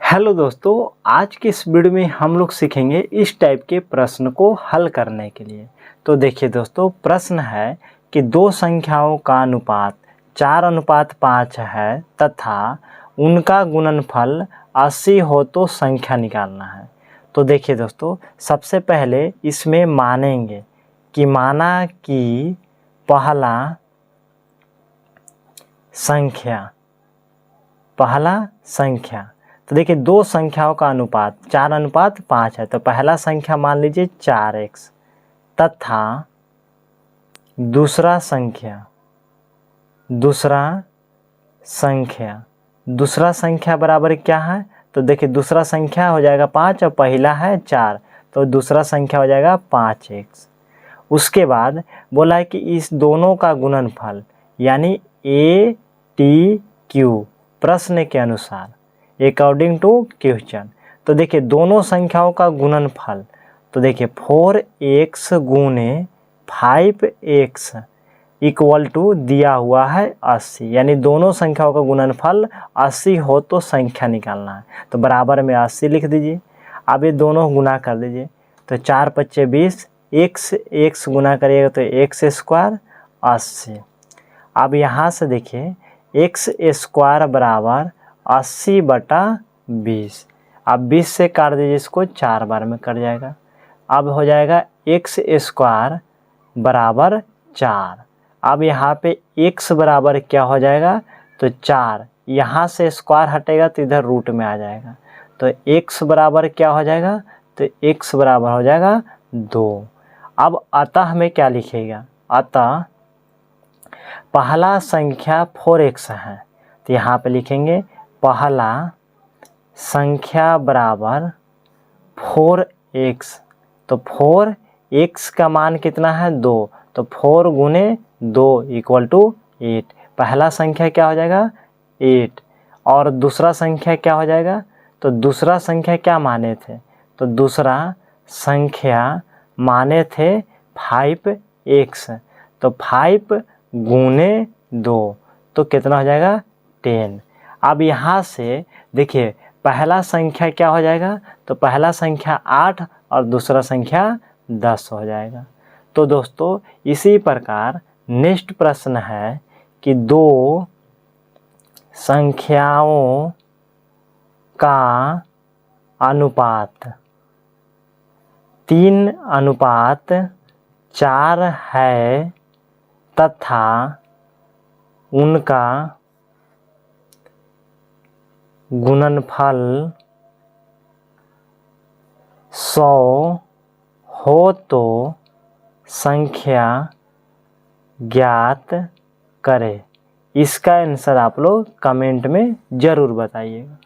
Hello दोस्तों, आज के इस वीडियो में हम लोग सीखेंगे इस टाइप के प्रश्न को हल करने के लिए। तो देखिए दोस्तों, प्रश्न है कि दो संख्याओं का अनुपात 4:5 है तथा उनका गुणनफल 80 हो तो संख्या निकालना है। तो देखिए दोस्तों, सबसे पहले इसमें मानेंगे कि माना कि पहला संख्या तो देखिए दो संख्याओं का अनुपात 4:5 है। तो पहला संख्या मान लीजिए 4x तथा दूसरा संख्या बराबर क्या है। तो देखिए दूसरा संख्या हो जाएगा 5 और पहला है 4, तो दूसरा संख्या हो जाएगा 5x। उसके बाद बोला है कि इस दोनों का गुणनफल यानी ATQ प्रश्न के अनुसार अकॉर्डिंग टू क्वेश्चन। तो देखिए दोनों संख्याओं का गुणनफल, तो देखिए 4x गुने 5x इक्वल टू दिया हुआ है 80, यानी दोनों संख्याओं का गुणनफल 80 हो तो संख्या निकालना है। तो बराबर में 80 लिख दीजिए। अब ये दोनों गुना कर दीजिए। तो 4×5 = 20, x गुना करिएगा तो x² 80। अब यहाँ से देखिए x² बराबर 80/20। अब 20 से काट दीजिए, इसको 4 बार में कट जाएगा। अब हो जाएगा x² बराबर 4। अब यहाँ पे x बराबर क्या हो जाएगा, तो 4, यहाँ से स्क्वायर हटेगा तो इधर रूट में आ जाएगा। तो x बराबर क्या हो जाएगा, तो x बराबर हो जाएगा 2। अब अतः में क्या लिखेगा, अतः पहला संख्या 4x है। तो यहाँ पे लिखेंगे पहला संख्या बराबर 4x। तो 4x का मान कितना है, 2, तो 4 गुने 2 इक्वल टू 8। पहला संख्या क्या हो जाएगा 8 और दूसरा संख्या क्या हो जाएगा, तो दूसरा संख्या क्या माने थे, तो दूसरा संख्या माने थे 5x। तो 5 गुने 2 तो कितना हो जाएगा 10। अब यहाँ से देखिए पहला संख्या क्या हो जाएगा, तो पहला संख्या 8 और दूसरा संख्या 10 हो जाएगा। तो दोस्तों इसी प्रकार नेक्स्ट प्रश्न है कि दो संख्याओं का अनुपात 3:4 है तथा उनका गुणनफल 100 हो तो संख्या ज्ञात करें। इसका आंसर आप लोग कमेंट में ज़रूर बताइएगा।